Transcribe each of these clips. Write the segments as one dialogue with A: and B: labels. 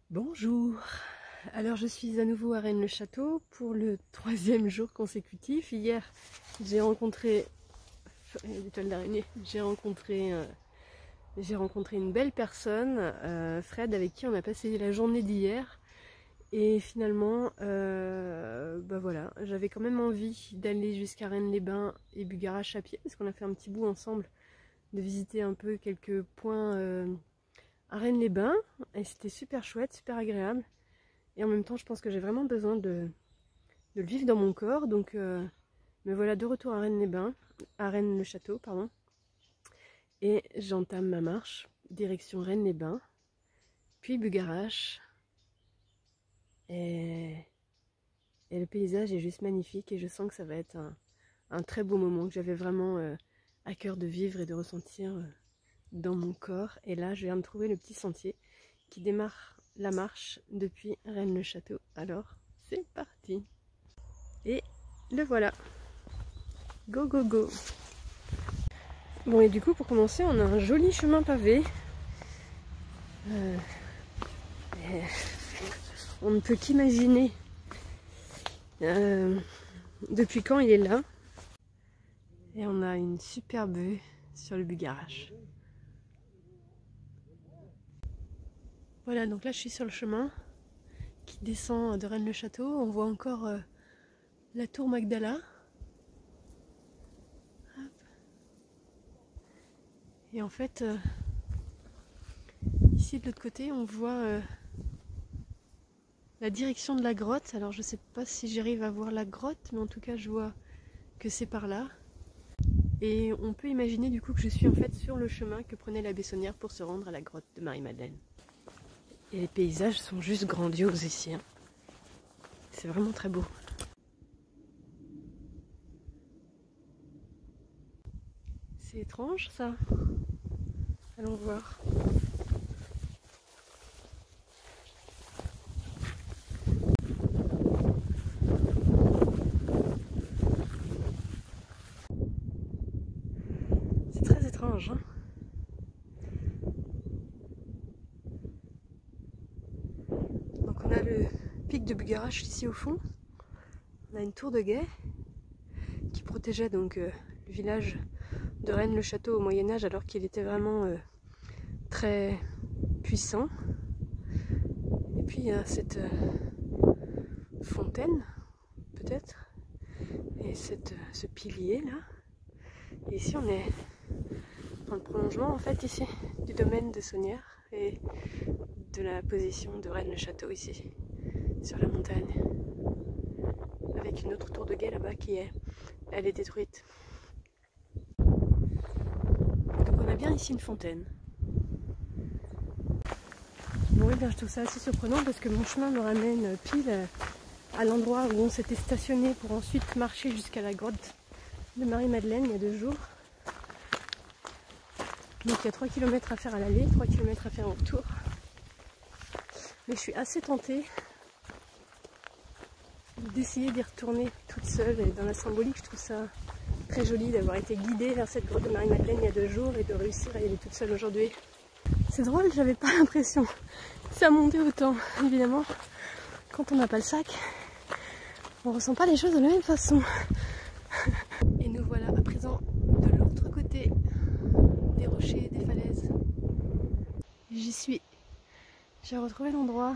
A: Bonjour, alors je suis à nouveau à Rennes-le-Château pour le 3e jour consécutif. Hier j'ai rencontré l'étoile d'araignée, j'ai rencontré une belle personne, Fred, avec qui on a passé la journée d'hier. Et finalement, voilà, j'avais quand même envie d'aller jusqu'à Rennes-les-Bains et Bugarache à pied, parce qu'on a fait un petit bout ensemble, de visiter un peu quelques points à Rennes-les-Bains, et c'était super chouette, super agréable. Et en même temps, je pense que j'ai vraiment besoin de le vivre dans mon corps. Donc me voilà de retour à Rennes-les-Bains, à Rennes-le-Château, pardon. Et j'entame ma marche, direction Rennes-les-Bains, puis Bugarache. Et le paysage est juste magnifique et je sens que ça va être un très beau moment que j'avais vraiment à cœur de vivre et de ressentir dans mon corps. Et là, je viens de trouver le petit sentier qui démarre la marche depuis Rennes-le-Château. Alors, c'est parti. Et le voilà. Go, go, go. Bon, et du coup, pour commencer, on a un joli chemin pavé. On ne peut qu'imaginer depuis quand il est là. Et on a une superbe vue sur le Bugarache. Voilà, donc là je suis sur le chemin qui descend de Rennes-le-Château. On voit encore la tour Magdala. Hop. Et en fait, ici de l'autre côté, on voit la direction de la grotte. Alors je sais pas si j'arrive à voir la grotte, mais en tout cas je vois que c'est par là. Et on peut imaginer du coup que je suis en fait sur le chemin que prenait la Bessonnière pour se rendre à la grotte de Marie-Madeleine. Et les paysages sont juste grandioses ici, hein. C'est vraiment très beau. C'est étrange ça. Allons voir. C'est très étrange, hein. Donc on a le pic de Bugarache ici au fond. On a une tour de guet qui protégeait donc le village de Rennes-le-Château au Moyen-Âge, alors qu'il était vraiment très puissant. Et puis il y a cette fontaine, peut-être, et ce pilier là. Et ici on est dans le prolongement en fait ici du domaine de Saunière et de la position de Rennes-le-Château ici, sur la montagne. Avec une autre tour de guet là-bas elle est détruite. Donc on a bien ici une fontaine. Bon, et bien je trouve ça assez surprenant parce que mon chemin me ramène pile à l'endroit où on s'était stationné pour ensuite marcher jusqu'à la grotte de Marie-Madeleine il y a 2 jours. Donc il y a 3 km à faire à l'aller, 3 km à faire en retour. Mais je suis assez tentée d'essayer d'y retourner toute seule, et dans la symbolique je trouve ça très joli d'avoir été guidée vers cette grotte de Marie-Madeleine il y a 2 jours et de réussir à y aller toute seule aujourd'hui. C'est drôle, j'avais pas l'impression que ça montait autant. Évidemment, quand on n'a pas le sac, on ressent pas les choses de la même façon. Et nous voilà à présent de l'autre côté des rochers, des falaises. J'y suis. J'ai retrouvé l'endroit.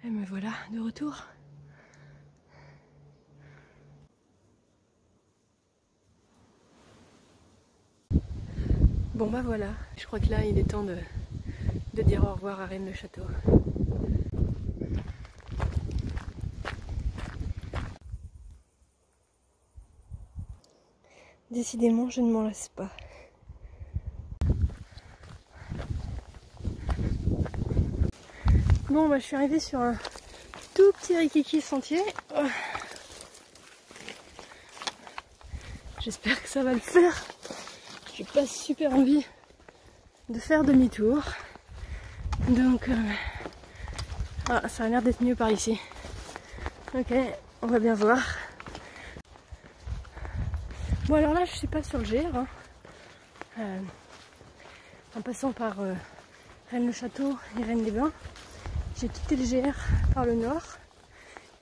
A: Et me voilà de retour. Bon bah voilà, je crois que là il est temps de dire au revoir à Rennes-le-Château. Décidément, je ne m'en lasse pas. Bon bah je suis arrivée sur un tout petit rikiki sentier. J'espère que ça va le faire. j'ai pas super envie de faire demi-tour. Donc ah, ça a l'air d'être mieux par ici. Ok, on va bien voir. Bon alors là je suis pas sur le GR hein. En passant par Rennes-le-Château et Rennes-les-Bains, j'ai quitté le GR par le nord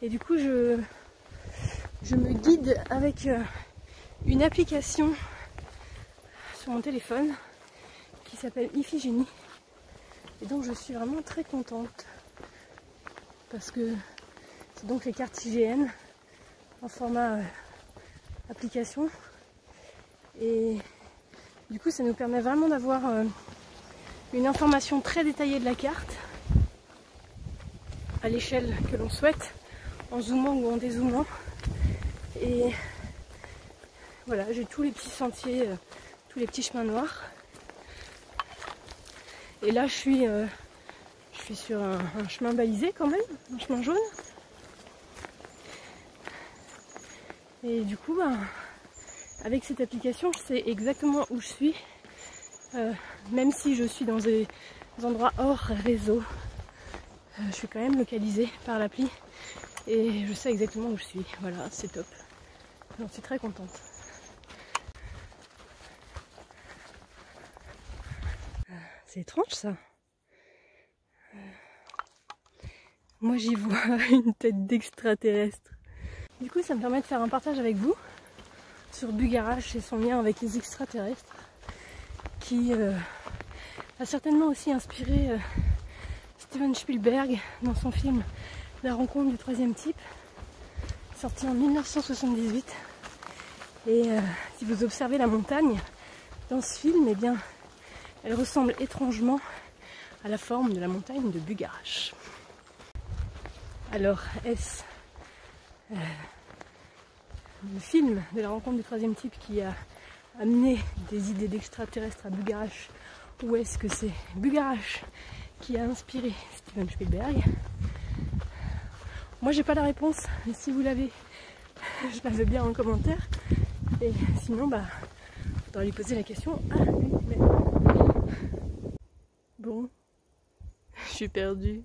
A: et du coup je me guide avec une application sur mon téléphone qui s'appelle Iphigénie et donc je suis vraiment très contente parce que c'est donc les cartes IGN en format application et du coup ça nous permet vraiment d'avoir une information très détaillée de la carte à l'échelle que l'on souhaite en zoomant ou en dézoomant et voilà, j'ai tous les petits sentiers, tous les petits chemins noirs et là je suis sur un chemin balisé quand même, un chemin jaune et du coup avec cette application je sais exactement où je suis même si je suis dans des endroits hors réseau je suis quand même localisée par l'appli et je sais exactement où je suis, voilà c'est top, j'en suis très contente. C'est étrange ça. Moi j'y vois une tête d'extraterrestre. Du coup ça me permet de faire un partage avec vous sur Bugarach et son lien avec les extraterrestres qui a certainement aussi inspiré Steven Spielberg dans son film La rencontre du troisième type, sorti en 1978. Et si vous observez la montagne dans ce film, eh bien elle ressemble étrangement à la forme de la montagne de Bugarach. Alors, est-ce le film de la rencontre du troisième type qui a amené des idées d'extraterrestres à Bugarach, ou est-ce que c'est Bugarach qui a inspiré Steven Spielberg? Moi j'ai pas la réponse, mais si vous l'avez, je la veux bien en commentaire. Et sinon, faudra lui poser la question à lui-même. Bon, je suis perdue.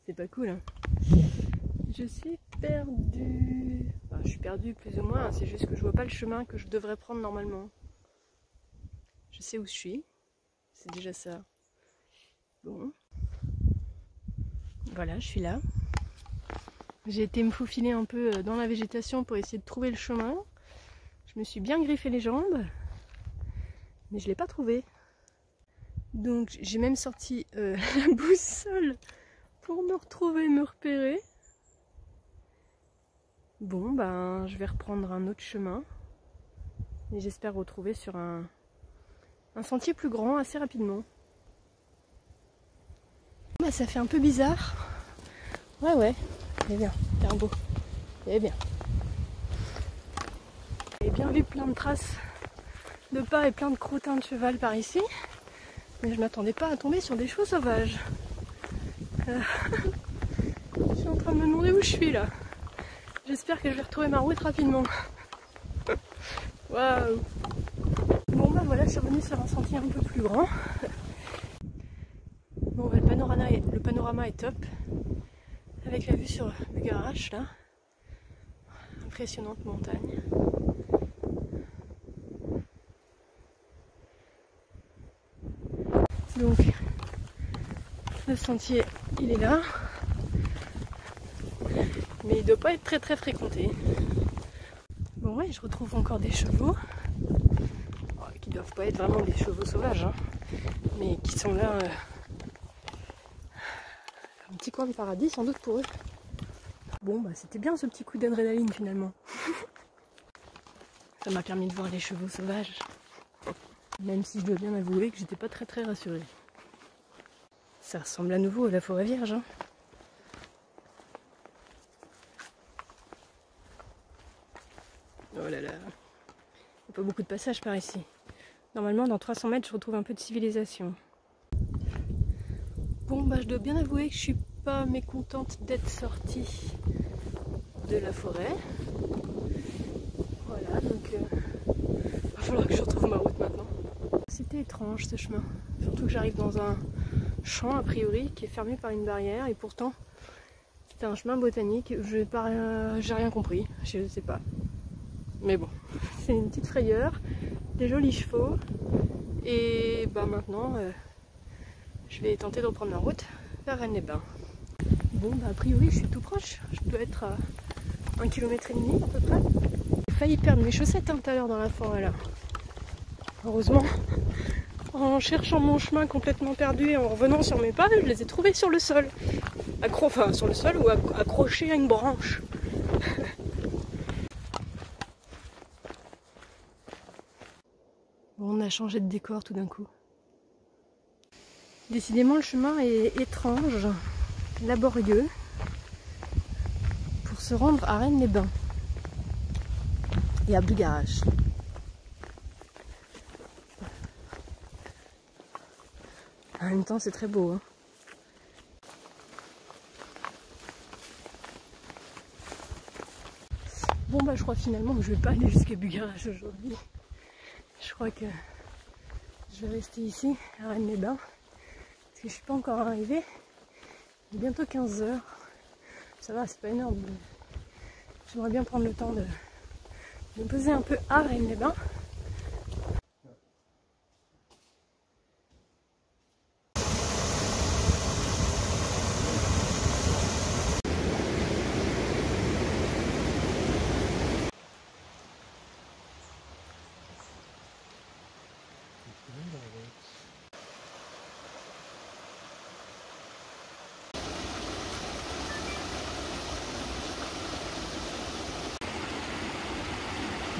A: C'est pas cool, hein. Je suis perdue. Enfin, je suis perdue plus ou moins, c'est juste que je vois pas le chemin que je devrais prendre normalement. Je sais où je suis, c'est déjà ça. Bon. Voilà, je suis là. J'ai été me faufiler un peu dans la végétation pour essayer de trouver le chemin. Je me suis bien griffé les jambes, mais je l'ai pas trouvé. Donc j'ai même sorti la boussole pour me retrouver, me repérer. Bon, je vais reprendre un autre chemin et j'espère retrouver sur un sentier plus grand assez rapidement. Ça fait un peu bizarre. Ouais, c'est bien, c'est un beau. C'est bien. J'ai bien vu plein de traces de pas et plein de crottins de cheval par ici, mais je m'attendais pas à tomber sur des chevaux sauvages. Je suis en train de me demander où je suis là. J'espère que je vais retrouver ma route rapidement. Waouh. Bon voilà, je suis revenue sur un sentier un peu plus grand. Bon le panorama est top. Avec la vue sur Bugarach là. Impressionnante montagne. Donc le sentier il est là. Mais il doit pas être très fréquenté. Bon ouais, je retrouve encore des chevaux. Qui doivent pas être vraiment des chevaux sauvages, hein, mais qui sont là un petit coin de paradis sans doute pour eux. Bon c'était bien ce petit coup d'adrénaline finalement. Ça m'a permis de voir les chevaux sauvages. Même si je dois bien avouer que j'étais pas très rassurée. Ça ressemble à nouveau à la forêt vierge, hein. Oh là là. Il n'y a pas beaucoup de passages par ici. Normalement dans 300 mètres je retrouve un peu de civilisation. Bon je dois bien avouer que je suis pas mécontente d'être sortie de la forêt. Voilà donc va falloir que je retrouve ma route maintenant. c'était étrange ce chemin. Surtout que j'arrive dans un champ a priori qui est fermé par une barrière et pourtant c'était un chemin botanique. J'ai rien compris, je sais pas. Mais bon, c'est une petite frayeur, des jolis chevaux et bah maintenant je vais tenter de reprendre la route vers Rennes-les-Bains. Bon bah a priori je suis tout proche, je dois être à 1,5 km à peu près. J'ai failli perdre mes chaussettes tout à l'heure dans la forêt là. Heureusement, en cherchant mon chemin complètement perdu et en revenant sur mes pas, je les ai trouvées sur le sol. Enfin sur le sol ou accrochées à une branche. Bon, on a changé de décor tout d'un coup. Décidément le chemin est étrange, laborieux, pour se rendre à Rennes-les-Bains et à Bugarache. En même temps, c'est très beau. Hein. Bon, bah, je crois finalement que je vais pas aller jusqu'à Bugarache aujourd'hui. Je crois que je vais rester ici, à Rennes-les-Bains, parce que je suis pas encore arrivée. Il est bientôt 15 h. Ça va, c'est pas énorme. J'aimerais bien prendre le temps de me poser un peu à Rennes-les-Bains.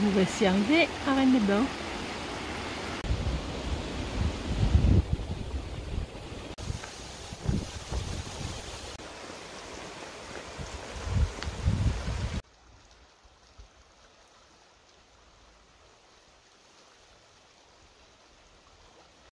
A: Nous voici arrivés à Rennes-les-Bains.